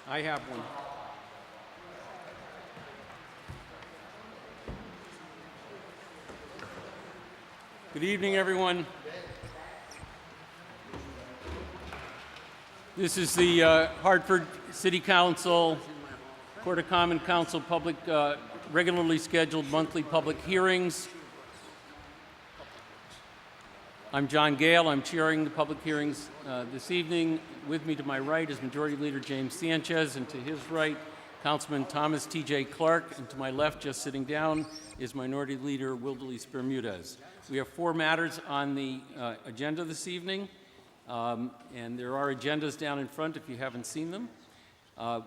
I have one. Good evening, everyone. This is the Hartford City Council, Court of Common Council public, regularly scheduled monthly public hearings. I'm John Gale. I'm chairing the public hearings this evening. With me to my right is Majority Leader James Sanchez, and to his right, Councilman Thomas T.J. Clark, and to my left, just sitting down, is Minority Leader Wildelis Bermudez. We have 4 matters on the agenda this evening, and there are agendas down in front if you haven't seen them.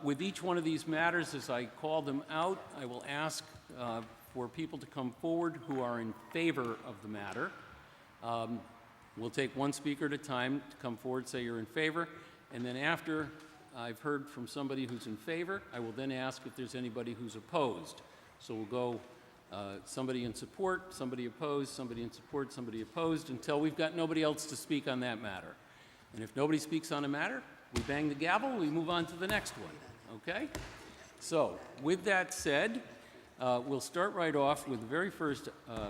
With each one of these matters, as I call them out, I will ask for people to come forward who are in favor of the matter. We'll take one speaker at a time to come forward, say you're in favor, and then after I've heard from somebody who's in favor, I will then ask if there's anybody who's opposed. So we'll go somebody in support, somebody opposed, somebody in support, somebody opposed, until we've got nobody else to speak on that matter. And if nobody speaks on a matter, we bang the gavel, we move on to the next one, okay? So with that said, we'll start right off with the very first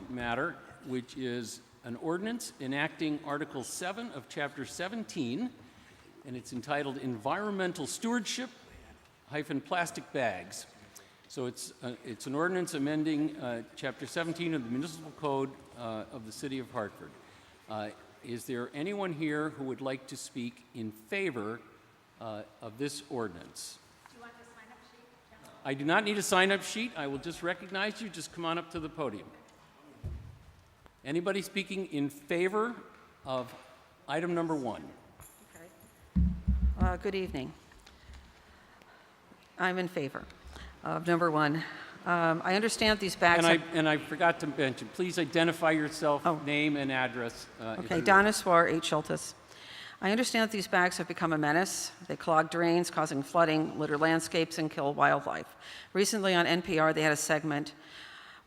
matter, which is an ordinance enacting Article 7 of Chapter 17, and it's entitled Environmental Stewardship - Plastic Bags. So it's an ordinance amending Chapter 17 of the Municipal Code of the City of Hartford. Is there anyone here who would like to speak in favor of this ordinance? Do you want the sign-up sheet? I do not need a sign-up sheet. I will just recognize you. Just come on up to the podium. Anybody speaking in favor of item number 1? Okay. Good evening. I'm in favor of number 1. I understand these bags. And I forgot to mention, please identify yourself, name and address. Okay, Donna Swar, 8 Schultes. I understand that these bags have become a menace. They clog drains, causing flooding, litter landscapes, and kill wildlife. Recently on NPR, they had a segment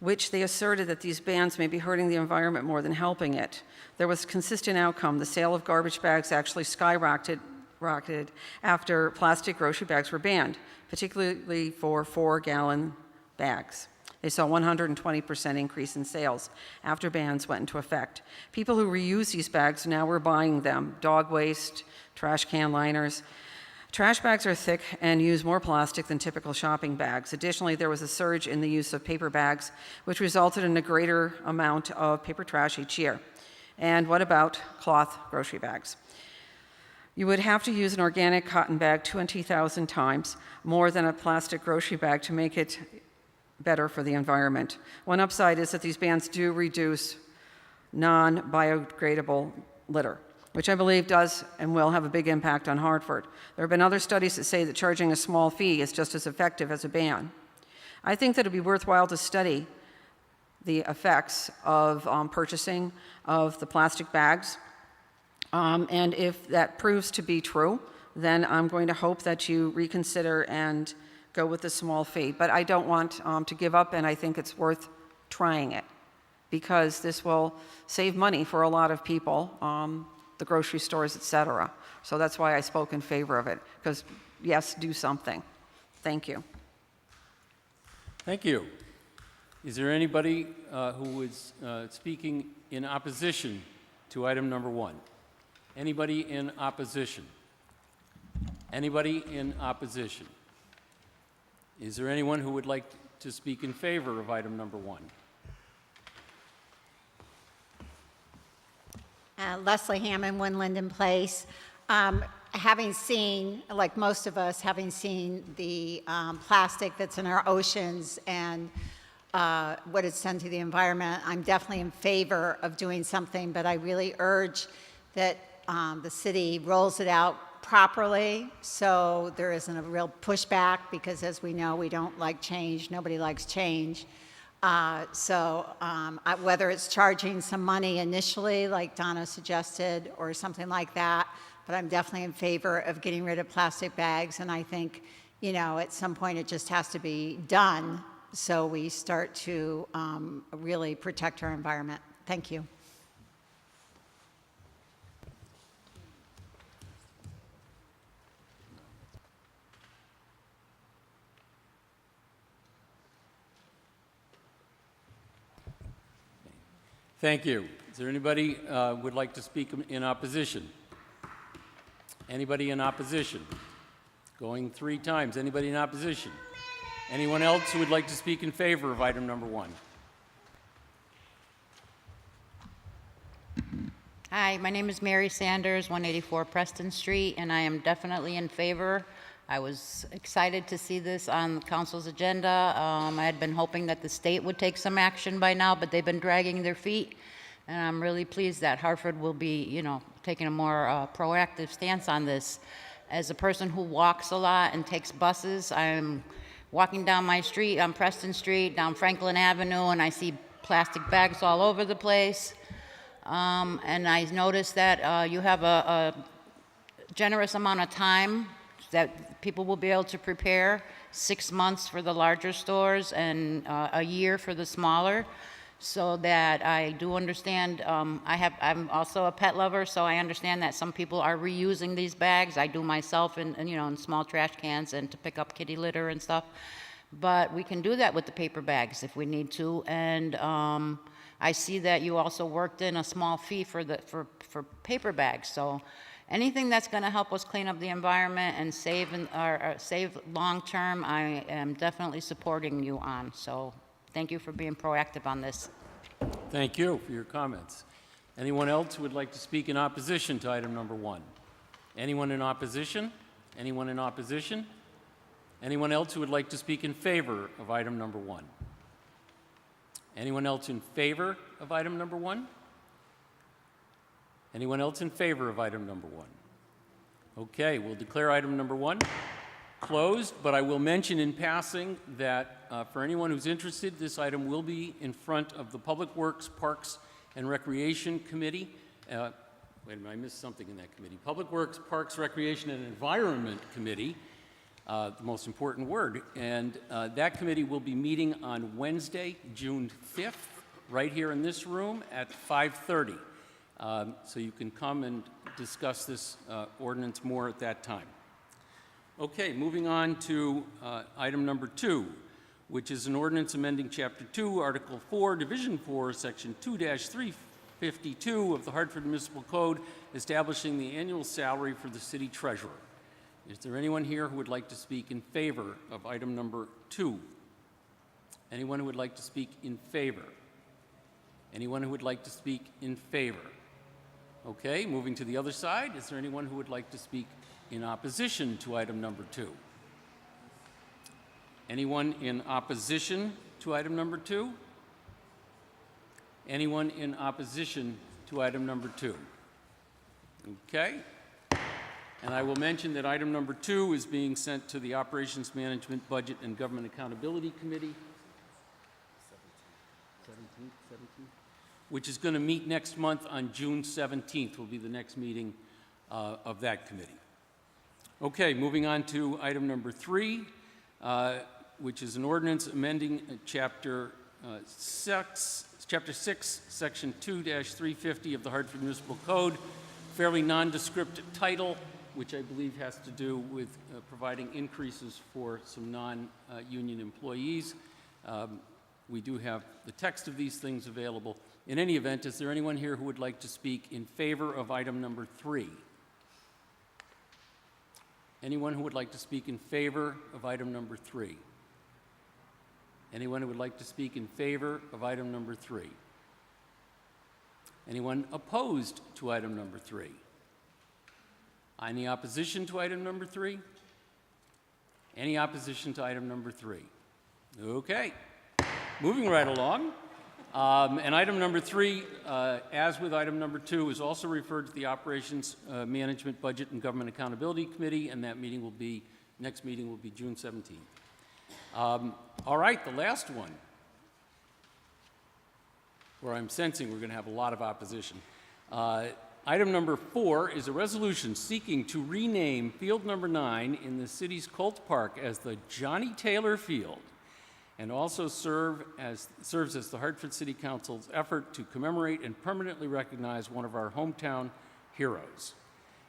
which they asserted that these bans may be hurting the environment more than helping it. There was a consistent outcome. The sale of garbage bags actually skyrocketed after plastic grocery bags were banned, particularly for 4-gallon bags. They saw a 120% increase in sales after bans went into effect. People who reuse these bags now were buying them: dog waste, trash can liners. Trash bags are thick and use more plastic than typical shopping bags. Additionally, there was a surge in the use of paper bags, which resulted in a greater amount of paper trash each year. And what about cloth grocery bags? You would have to use an organic cotton bag 20,000 times more than a plastic grocery bag to make it better for the environment. One upside is that these bans do reduce non-biodegradable litter, which I believe does and will have a big impact on Hartford. There have been other studies that say that charging a small fee is just as effective as a ban. I think that it would be worthwhile to study the effects of purchasing of the plastic bags. And if that proves to be true, then I'm going to hope that you reconsider and go with the small fee. But I don't want to give up, and I think it's worth trying it, because this will save money for a lot of people. The grocery stores, etc. So that's why I spoke in favor of it, because yes, do something. Thank you. Thank you. Is there anybody who is speaking in opposition to item number 1? Anybody in opposition? Anybody in opposition? Is there anyone who would like to speak in favor of item number 1? Leslie Hammond, 1 Linden Place. Having seen, like most of us, having seen the plastic that's in our oceans and what it's done to the environment, I'm definitely in favor of doing something, but I really urge that the city rolls it out properly so there isn't a real pushback, because as we know, we don't like change. Nobody likes change. Whether it's charging some money initially, like Donna suggested, or something like that, but I'm definitely in favor of getting rid of plastic bags, and I think, at some point it just has to be done so we start to really protect our environment. Thank you. Thank you. Is there anybody would like to speak in opposition? Anybody in opposition? Going 3 times. Anybody in opposition? Anyone else who would like to speak in favor of item number 1? Hi, my name is Mary Sanders, 184 Preston Street, and I am definitely in favor. I was excited to see this on the council's agenda. I had been hoping that the state would take some action by now, but they've been dragging their feet. And I'm really pleased that Hartford will be, taking a more proactive stance on this. As a person who walks a lot and takes buses, I'm walking down my street on Preston Street, down Franklin Avenue, and I see plastic bags all over the place. And I noticed that you have a generous amount of time that people will be able to prepare, 6 months for the larger stores and a year for the smaller. So that I do understand, I'm also a pet lover, so I understand that some people are reusing these bags. I do myself in small trash cans and to pick up kitty litter and stuff. But we can do that with the paper bags if we need to. And I see that you also worked in a small fee for paper bags. So anything that's going to help us clean up the environment and save long term, I am definitely supporting you on. So thank you for being proactive on this. Thank you for your comments. Anyone else who would like to speak in opposition to item number 1? Anyone in opposition? Anyone in opposition? Anyone else who would like to speak in favor of item number 1? Anyone else in favor of item number 1? Anyone else in favor of item number 1? Okay, we'll declare item number 1 closed, but I will mention in passing that for anyone who's interested, this item will be in front of the Public Works, Parks, and Recreation Committee. Wait a minute, I missed something in that committee. Public Works, Parks, Recreation, and Environment Committee, the most important word. And that committee will be meeting on Wednesday, June 5th, right here in this room at 5:30. So you can come and discuss this ordinance more at that time. Okay, moving on to item number 2, which is an ordinance amending Chapter 2, Article 4, Division 4, Section 2-352 of the Hartford Municipal Code, establishing the annual salary for the city treasurer. Is there anyone here who would like to speak in favor of item number 2? Anyone who would like to speak in favor? Anyone who would like to speak in favor? Okay, moving to the other side, is there anyone who would like to speak in opposition to item number 2? Anyone in opposition to item number 2? Anyone in opposition to item number 2? Okay. And I will mention that item number 2 is being sent to the Operations Management, Budget, and Government Accountability Committee, 17th, which is going to meet next month on June 17th, will be the next meeting of that committee. Okay, moving on to item number 3, which is an ordinance amending Chapter 6, Section 2-350 of the Hartford Municipal Code, fairly nondescript title, which I believe has to do with providing increases for some non-union employees. We do have the text of these things available. In any event, is there anyone here who would like to speak in favor of item number 3? Anyone who would like to speak in favor of item number 3? Anyone who would like to speak in favor of item number 3? Anyone opposed to item number 3? Any opposition to item number 3? Any opposition to item number 3? Okay. Moving right along. And item number 3, as with item number 2, is also referred to the Operations Management, Budget, and Government Accountability Committee, and that meeting will be, next meeting will be June 17th. All right, the last one, where I'm sensing we're going to have a lot of opposition. Item number 4 is a resolution seeking to rename Field Number 9 in the city's Colt Park as the Johnny Taylor Field, and also serves as the Hartford City Council's effort to commemorate and permanently recognize one of our hometown heroes.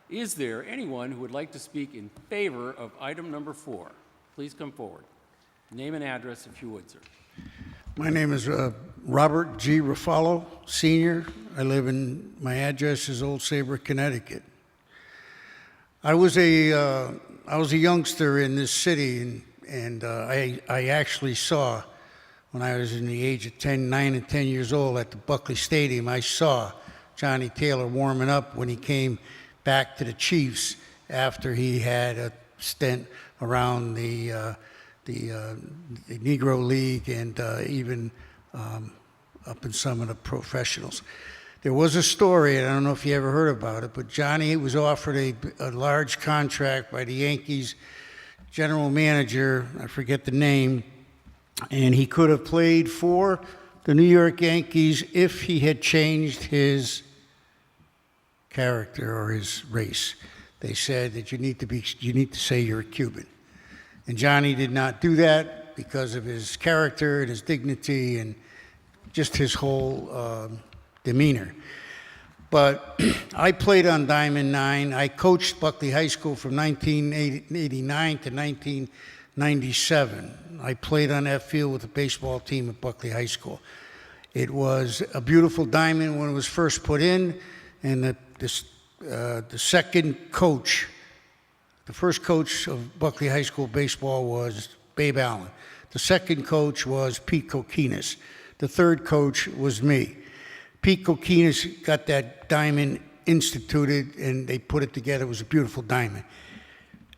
Is there anyone who would like to speak in favor of item number 4? Please come forward. Name and address if you would, sir. My name is Robert G. Ruffalo, Sr. My address is Old Saybrook, Connecticut. I was a youngster in this city, and I actually saw, when I was in the age of 9 and 10 years old at the Buckley Stadium, I saw Johnny Taylor warming up when he came back to the Chiefs after he had a stint around the Negro League and even up in some of the professionals. There was a story, and I don't know if you ever heard about it, but Johnny was offered a large contract by the Yankees general manager, I forget the name, and he could have played for the New York Yankees if he had changed his character or his race. They said that you need to say you're a Cuban. And Johnny did not do that because of his character and his dignity and just his whole demeanor. But I played on Diamond 9. I coached Buckley High School from 1989 to 1997. I played on that field with the baseball team at Buckley High School. It was a beautiful diamond when it was first put in, and the second coach, the first coach of Buckley High School baseball was Babe Allen. The second coach was Pete Kokinas. The third coach was me. Pete Kokinas got that diamond instituted, and they put it together. It was a beautiful diamond.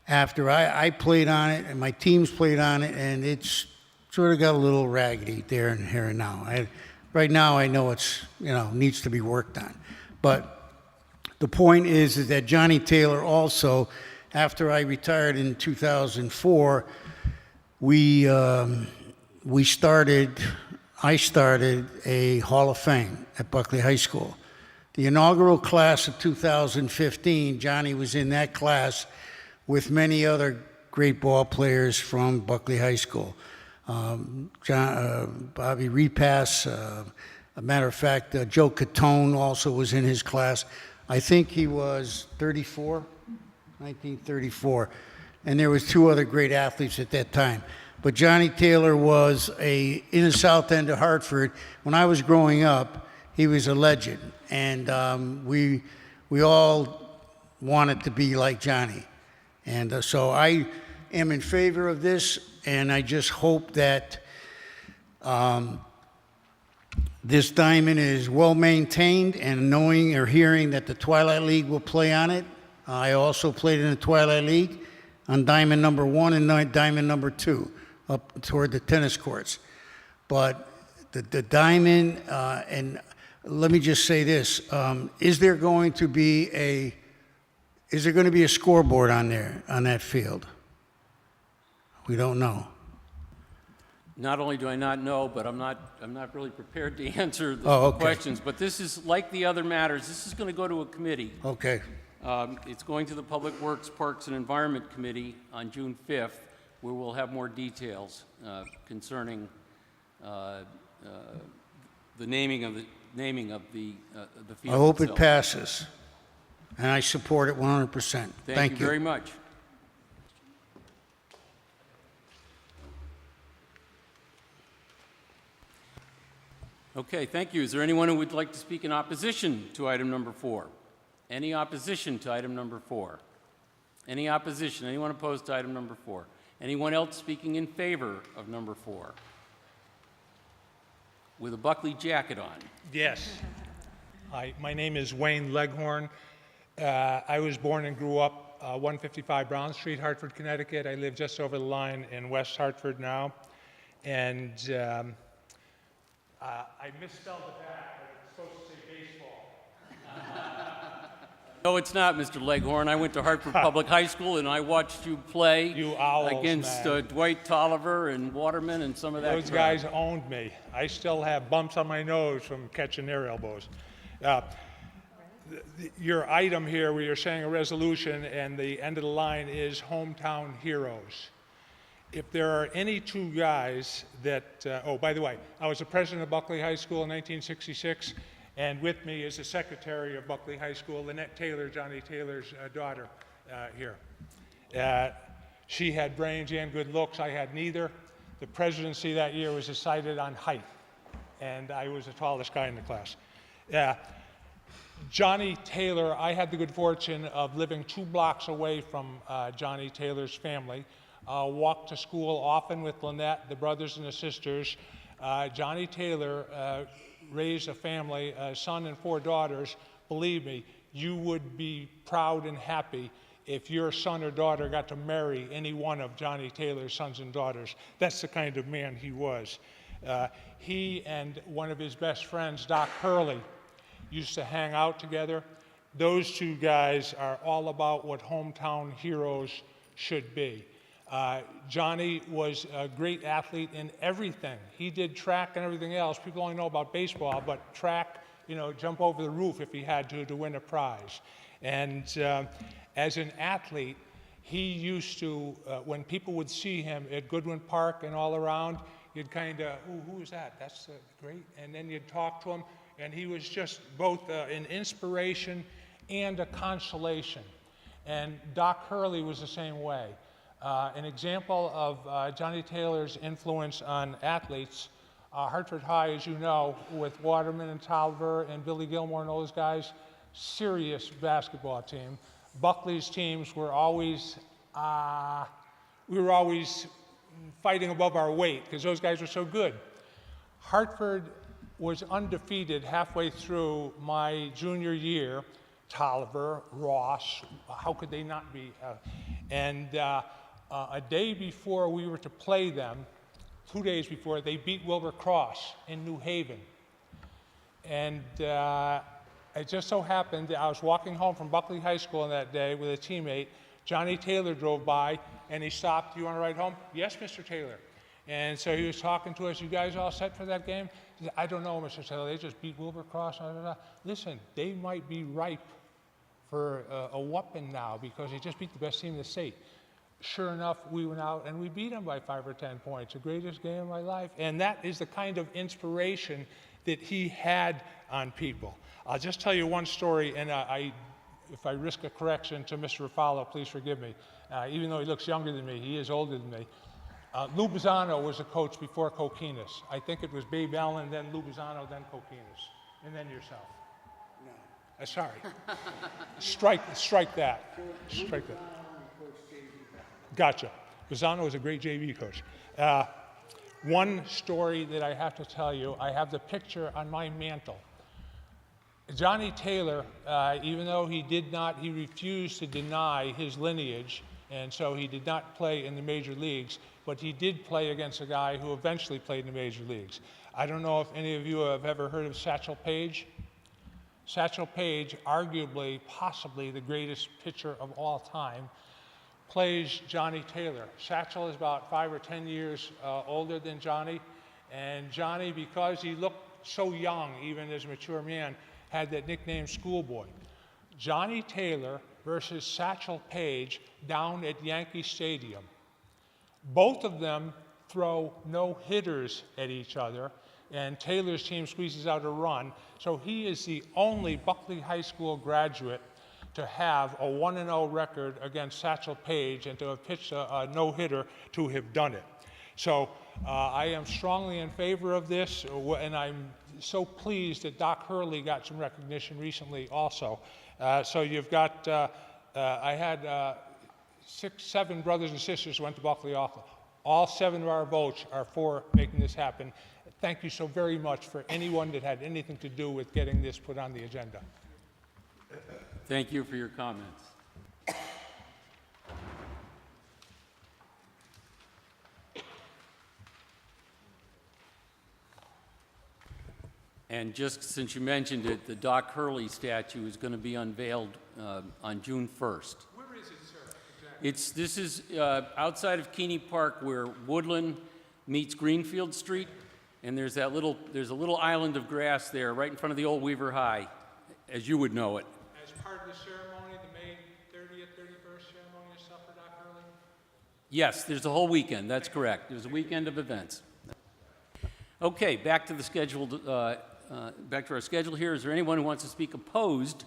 After I played on it, and my teams played on it, and it's sort of got a little raggedy there and here and now. Right now, I know it's, needs to be worked on. But the point is that Johnny Taylor also, after I retired in 2004, I started a Hall of Fame at Buckley High School. The inaugural class of 2015, Johnny was in that class with many other great ball players from Buckley High School. Bobby Repass, a matter of fact, Joe Catone also was in his class. I think he was 1934. And there was two other great athletes at that time. But Johnny Taylor was in the south end of Hartford. When I was growing up, he was a legend. And we all wanted to be like Johnny. And so I am in favor of this, and I just hope that this diamond is well maintained, and knowing or hearing that the Twilight League will play on it. I also played in the Twilight League on diamond number 1 and diamond number 2 up toward the tennis courts. But the diamond, and let me just say this, is there going to be a scoreboard on there, on that field? We don't know. Not only do I not know, but I'm not really prepared to answer the Oh, okay. questions. But this is, like the other matters, this is going to go to a committee. Okay. It's going to the Public Works, Parks, and Environment Committee on June 5th, where we'll have more details concerning the naming of the field. I hope it itself. passes, and I support it 100%. Thank you very much. Okay, thank you. Is there anyone who would like to speak in opposition to item number 4? Any opposition to item number 4? Any opposition? Anyone opposed to item number 4? Anyone else speaking in favor of number 4? With a Buckley jacket on. Yes. Hi, my name is Wayne Leghorn. I was born and grew up 155 Brown Street, Hartford, Connecticut. I live just over the line in West Hartford now. And I misspelled the back. It's supposed to say baseball. No, it's not, Mr. Leghorn. I went to Hartford Public High School, and I watched you play You owls, against man. Dwight Tolliver and Waterman and some of that Those crowd. guys owned me. I still have bumps on my nose from catching their elbows. Your item here, where you're saying a resolution, and the end of the line is hometown heroes. If there are any two guys that, oh, by the way, I was the president of Buckley High School in 1966, and with me is the secretary of Buckley High School, Lynette Taylor, Johnny Taylor's daughter here. She had brains and good looks. I had neither. The presidency that year was decided on height, and I was the tallest guy in the class. Yeah. Johnny Taylor, I had the good fortune of living 2 blocks away from Johnny Taylor's family. Walked to school often with Lynette, the brothers and the sisters. Johnny Taylor raised a family, a son and 4 daughters. Believe me, you would be proud and happy if your son or daughter got to marry any one of Johnny Taylor's sons and daughters. That's the kind of man he was. He and one of his best friends, Doc Hurley, used to hang out together. Those 2 guys are all about what hometown heroes should be. Johnny was a great athlete in everything. He did track and everything else. People only know about baseball, but track, jump over the roof if he had to win a prize. And as an athlete, he used to, when people would see him at Goodwin Park and all around, you'd kind of, who is that? That's great. And then you'd talk to him, and he was just both an inspiration and a consolation. And Doc Hurley was the same way. An example of Johnny Taylor's influence on athletes, Hartford High, as you know, with Waterman and Tolliver and Billy Gilmore and those guys, serious basketball team. Buckley's teams were always, we were always fighting above our weight because those guys were so good. Hartford was undefeated halfway through my junior year. Tolliver, Ross, how could they not be? A day before we were to play them, 2 days before, they beat Wilbur Cross in New Haven. And it just so happened that I was walking home from Buckley High School on that day with a teammate. Johnny Taylor drove by, and he stopped. "You want to ride home?" "Yes, Mr. Taylor." And so he was talking to us. "You guys all set for that game?" He said, "I don't know, Mr. Taylor. They just beat Wilbur Cross." Listen, they might be ripe for a whooping now because they just beat the best team in the state. Sure enough, we went out and we beat them by 5 or 10 points. The greatest game of my life. And that is the kind of inspiration that he had on people. I'll just tell you one story, and if I risk a correction to Mr. Ruffalo, please forgive me. Even though he looks younger than me, he is older than me. Lou Bizzano was a coach before Coquinas. I think it was Babe Allen, then Lou Bizzano, then Coquinas, and then yourself. No. Sorry. Strike that. Strike that. Gotcha. Bizzano was a great JV coach. One story that I have to tell you, I have the picture on my mantle. Johnny Taylor, even though he refused to deny his lineage, and so he did not play in the major leagues, but he did play against a guy who eventually played in the major leagues. I don't know if any of you have ever heard of Satchel Paige. Satchel Paige, arguably, possibly the greatest pitcher of all time, plays Johnny Taylor. Satchel is about 5 or 10 years older than Johnny, and Johnny, because he looked so young, even as a mature man, had that nickname Schoolboy. Johnny Taylor versus Satchel Paige down at Yankee Stadium. Both of them throw no-hitters at each other, and Taylor's team squeezes out a run, so he is the only Buckley High School graduate to have a 1-0 record against Satchel Paige and to have pitched a no-hitter to have done it. So I am strongly in favor of this, and I'm so pleased that Doc Hurley got some recognition recently also. So you've got, I had 6, 7 brothers and sisters who went to Buckley also. All 7 of our votes are for making this happen. Thank you so very much for anyone that had anything to do with getting this put on the agenda. Thank you for your comments. And just since you mentioned it, the Doc Hurley statue is going to be unveiled on June 1st. Where is it, sir? Exactly. This is outside of Keeney Park where Woodland meets Greenfield Street, and there's a little island of grass there right in front of the old Weaver High, as you would know it. As part of the ceremony, the May 30th, 31st ceremony and stuff for Doc Hurley? Yes, there's a whole weekend, that's correct. There's a weekend of events. Okay, back to the scheduled, back to our schedule here. Is there anyone who wants to speak opposed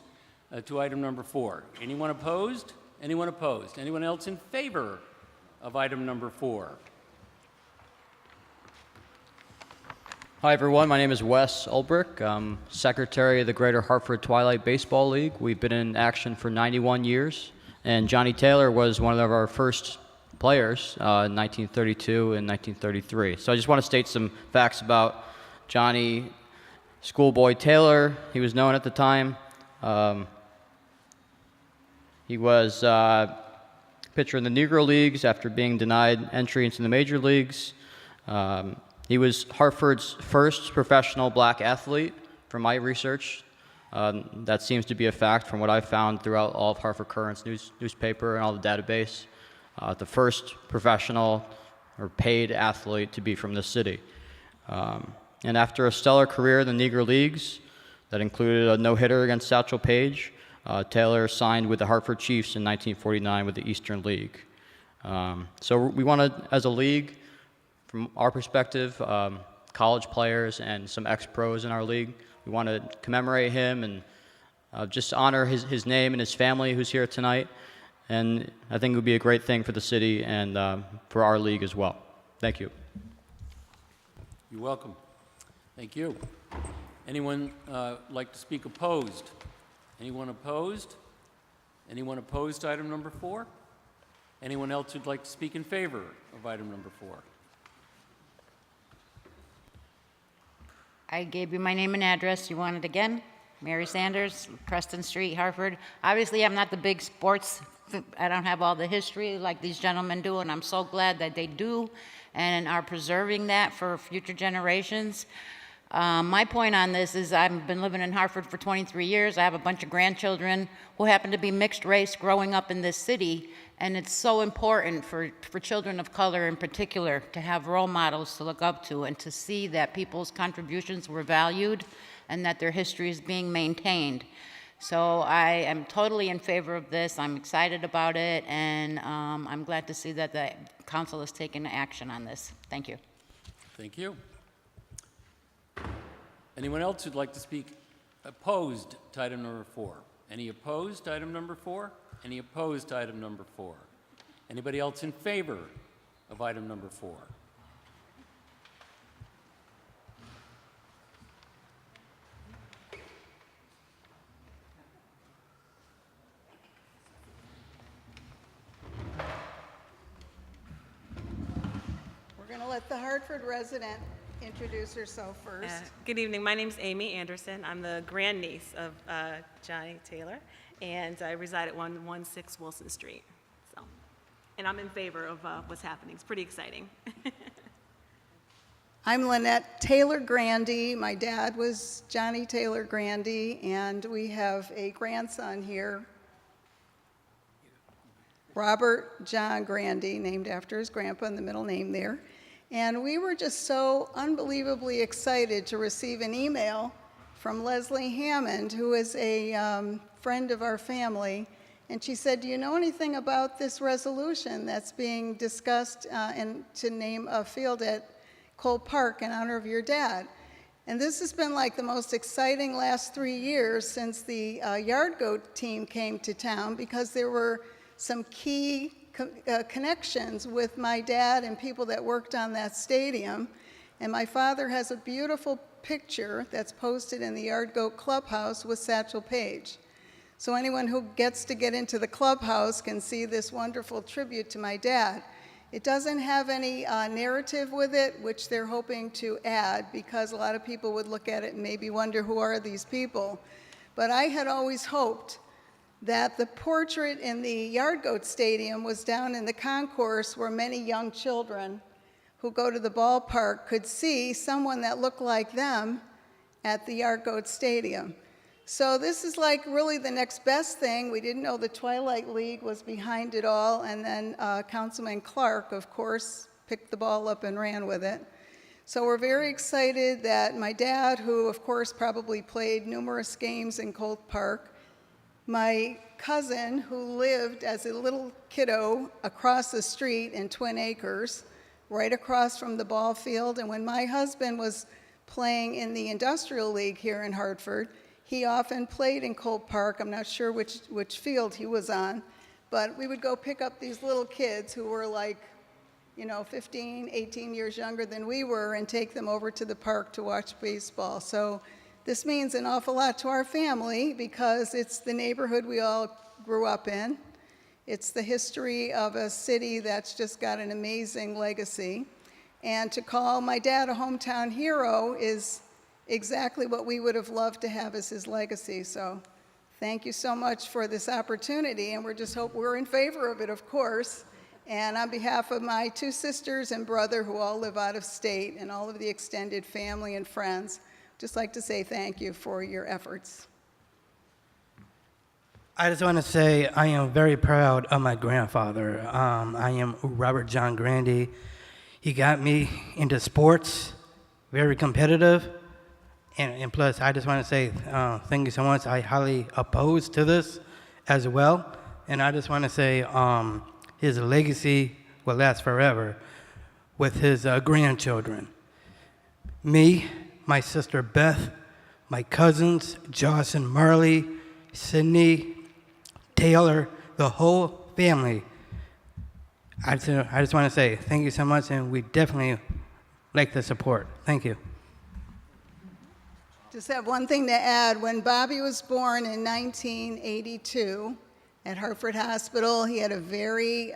to item number 4? Anyone opposed? Anyone opposed? Anyone else in favor of item number 4? Hi, everyone. My name is Wes Ulbrich. I'm secretary of the Greater Hartford Twilight Baseball League. We've been in action for 91 years, and Johnny Taylor was one of our first players in 1932 and 1933. So I just want to state some facts about Johnny Schoolboy Taylor. He was known at the time. He was pitcher in the Negro Leagues after being denied entry into the major leagues. He was Hartford's first professional black athlete, from my research. That seems to be a fact from what I've found throughout all of Hartford Courant's newspaper and all the database. The first professional or paid athlete to be from this city. And after a stellar career in the Negro Leagues that included a no-hitter against Satchel Paige, Taylor signed with the Hartford Chiefs in 1949 with the Eastern League. So we want to, as a league, from our perspective, college players and some ex-pros in our league, we want to commemorate him and just honor his name and his family who's here tonight. And I think it would be a great thing for the city and for our league as well. Thank you. You're welcome. Thank you. Anyone like to speak opposed? Anyone opposed? Anyone opposed to item number 4? Anyone else who'd like to speak in favor of item number 4? I gave you my name and address. You want it again? Mary Sanders, Preston Street, Hartford. Obviously, I'm not the big sports. I don't have all the history like these gentlemen do, and I'm so glad that they do and are preserving that for future generations. My point on this is I've been living in Hartford for 23 years. I have a bunch of grandchildren who happen to be mixed race growing up in this city, and it's so important for children of color in particular to have role models to look up to and to see that people's contributions were valued and that their history is being maintained. So I am totally in favor of this. I'm excited about it, and I'm glad to see that the council has taken action on this. Thank you. Thank you. Anyone else who'd like to speak opposed to item number 4? Any opposed to item number 4? Any opposed to item number 4? Anybody else in favor of item number 4? We're going to let the Hartford resident introduce herself first. Good evening. My name is Amy Anderson. I'm the grandniece of Johnny Taylor, and I reside at 116 Wilson Street. So, and I'm in favor of what's happening. It's pretty exciting. I'm Lynette Taylor Grandy. My dad was Johnny Taylor Grandy, and we have a grandson here, Robert John Grandy, named after his grandpa and the middle name there. And we were just so unbelievably excited to receive an email from Leslie Hammond, who is a friend of our family. And she said, do you know anything about this resolution that's being discussed and to name a field at Cole Park in honor of your dad? And this has been like the most exciting last 3 years since the Yard Goat team came to town, because there were some key connections with my dad and people that worked on that stadium. And my father has a beautiful picture that's posted in the Yard Goat clubhouse with Satchel Paige. So anyone who gets to get into the clubhouse can see this wonderful tribute to my dad. It doesn't have any narrative with it, which they're hoping to add, because a lot of people would look at it and maybe wonder, who are these people? But I had always hoped that the portrait in the Yard Goat Stadium was down in the concourse, where many young children who go to the ballpark could see someone that looked like them at the Yard Goat Stadium. So this is like really the next best thing. We didn't know the Twilight League was behind it all, and then Councilman Clark, of course, picked the ball up and ran with it. So we're very excited that my dad, who of course probably played numerous games in Colt Park, my cousin, who lived as a little kiddo across the street in Twin Acres, right across from the ball field, and when my husband was playing in the Industrial League here in Hartford, he often played in Colt Park. I'm not sure which field he was on, but we would go pick up these little kids who were like 15, 18 years younger than we were and take them over to the park to watch baseball. So this means an awful lot to our family because it's the neighborhood we all grew up in. It's the history of a city that's just got an amazing legacy. And to call my dad a hometown hero is exactly what we would have loved to have as his legacy. So thank you so much for this opportunity, and we're in favor of it, of course. And on behalf of my 2 sisters and brother who all live out of state and all of the extended family and friends, just like to say thank you for your efforts. I just want to say I am very proud of my grandfather. I am Robert John Grandy. He got me into sports, very competitive. And plus, I just want to say thank you so much. I highly oppose to this as well. And I just want to say his legacy will last forever with his grandchildren. Me, my sister Beth, my cousins, Josh and Marley, Sydney, Taylor, the whole family. I just want to say thank you so much, and we definitely like the support. Thank you. Just have one thing to add. When Bobby was born in 1982 at Hartford Hospital, he had a very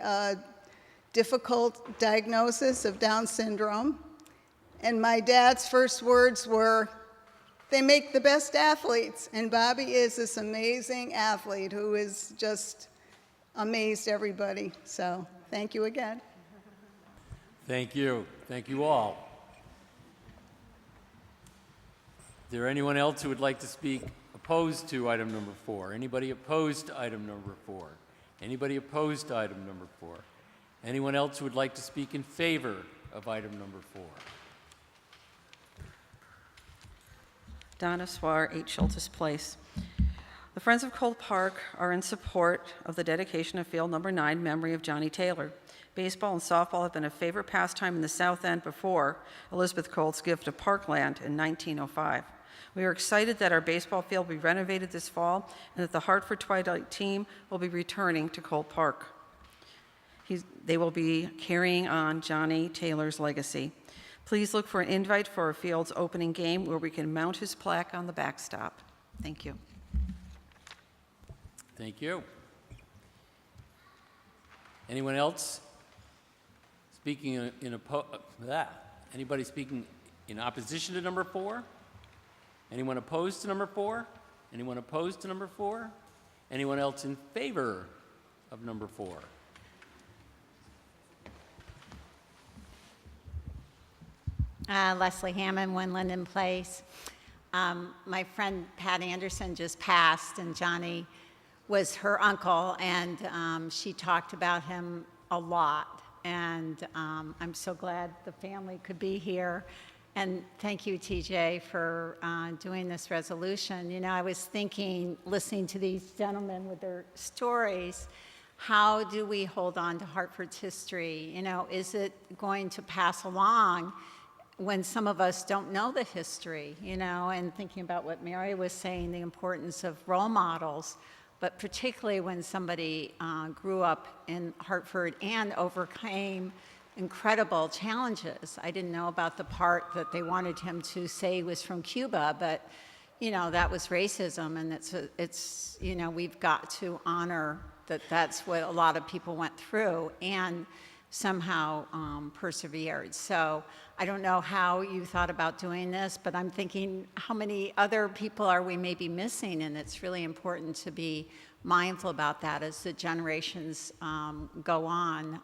difficult diagnosis of Down syndrome. And my dad's first words were, "They make the best athletes." And Bobby is this amazing athlete who has just amazed everybody. So thank you again. Thank you. Thank you all. Is there anyone else who would like to speak opposed to item number 4? Anybody opposed to item number 4? Anybody opposed to item number 4? Anyone else who would like to speak in favor of item number 4? Donna Swar, 8 Schultes Place. The Friends of Cole Park are in support of the dedication of Field Number 9, Memory of Johnny Taylor. Baseball and softball have been a favorite pastime in the South End before Elizabeth Cole's gift of Parkland in 1905. We are excited that our baseball field will be renovated this fall and that the Hartford Twilight team will be returning to Cole Park. They will be carrying on Johnny Taylor's legacy. Please look for an invite for our field's opening game where we can mount his plaque on the backstop. Thank you. Thank you. Anyone else speaking anybody speaking in opposition to number 4? Anyone opposed to number 4? Anyone opposed to number 4? Anyone else in favor of number 4? Leslie Hammond, 1 Linden Place. My friend Pat Anderson just passed, and Johnny was her uncle, and she talked about him a lot. And I'm so glad the family could be here. And thank you, TJ, for doing this resolution. You know, I was thinking, listening to these gentlemen with their stories, how do we hold on to Hartford's history? You know, is it going to pass along when some of us don't know the history, you know, and thinking about what Mary was saying, the importance of role models, but particularly when somebody grew up in Hartford and overcame incredible challenges. I didn't know about the part that they wanted him to say he was from Cuba, but, you know, that was racism, and it's you know, we've got to honor that that's what a lot of people went through and somehow persevered. So I don't know how you thought about doing this, but I'm thinking how many other people are we maybe missing, and it's really important to be mindful about that as the generations go on,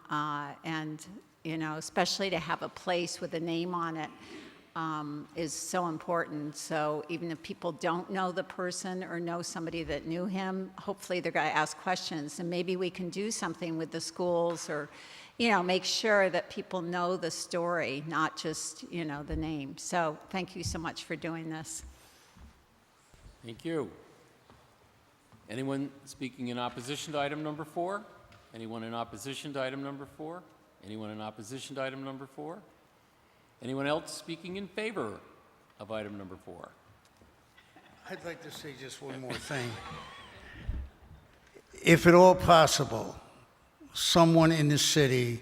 and you know, especially to have a place with a name on it is so important. So even if people don't know the person or know somebody that knew him, hopefully they're going to ask questions, and maybe we can do something with the schools, or you know, make sure that people know the story, not just, you know, the name. So thank you so much for doing this. Thank you. Anyone speaking in opposition to item number 4? Anyone in opposition to item number 4? Anyone in opposition to item number 4? Anyone else speaking in favor of item number 4? I'd like to say just one more thing. If at all possible, someone in the city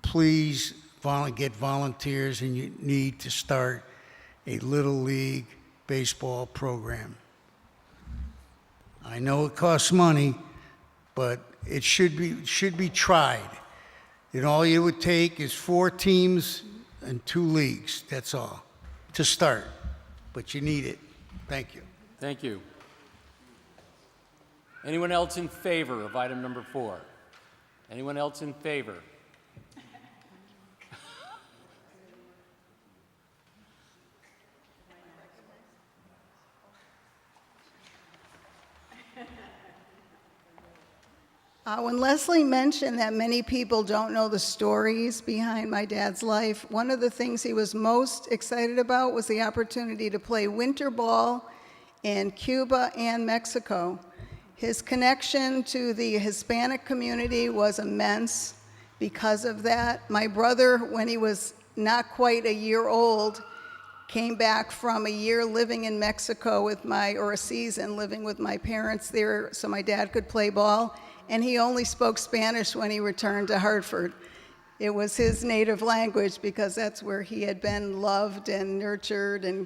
please get volunteers, and you need to start a Little League baseball program. I know it costs money, but it should be tried. And all it would take is 4 teams and 2 leagues, that's all, to start. But you need it. Thank you. Thank you. Anyone else in favor of item number 4? Anyone else in favor? When Leslie mentioned that many people don't know the stories behind my dad's life, one of the things he was most excited about was the opportunity to play winter ball in Cuba and Mexico. His connection to the Hispanic community was immense because of that. My brother, when he was not quite a year old, came back from a year living in Mexico or a season living with my parents there so my dad could play ball. And he only spoke Spanish when he returned to Hartford. It was his native language because that's where he had been loved and nurtured, and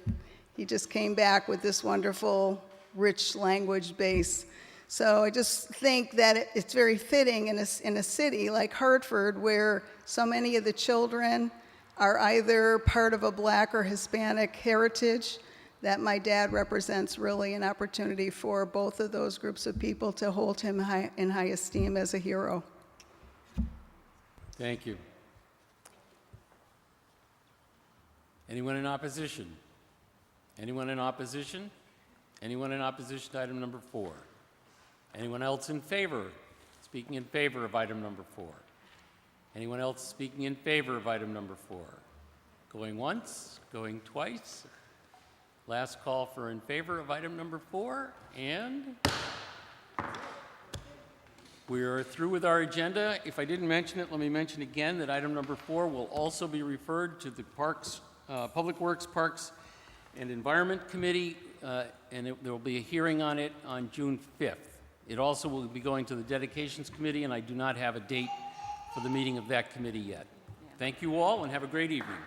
he just came back with this wonderful, rich language base. So I just think that it's very fitting in a city like Hartford, where so many of the children are either part of a Black or Hispanic heritage, that my dad represents really an opportunity for both of those groups of people to hold him in high esteem as a hero. Thank you. Anyone in opposition? Anyone in opposition? Anyone in opposition to item number 4? Anyone else in favor? Speaking in favor of item number 4? Anyone else speaking in favor of item number 4? Going once? Going twice? Last call for in favor of item number 4, and we are through with our agenda. If I didn't mention it, let me mention again that item number 4 will also be referred to the Public Works, Parks, and Environment Committee, and there will be a hearing on it on June 5th. It also will be going to the Dedications Committee, and I do not have a date for the meeting of that committee yet. Thank you all, and have a great evening.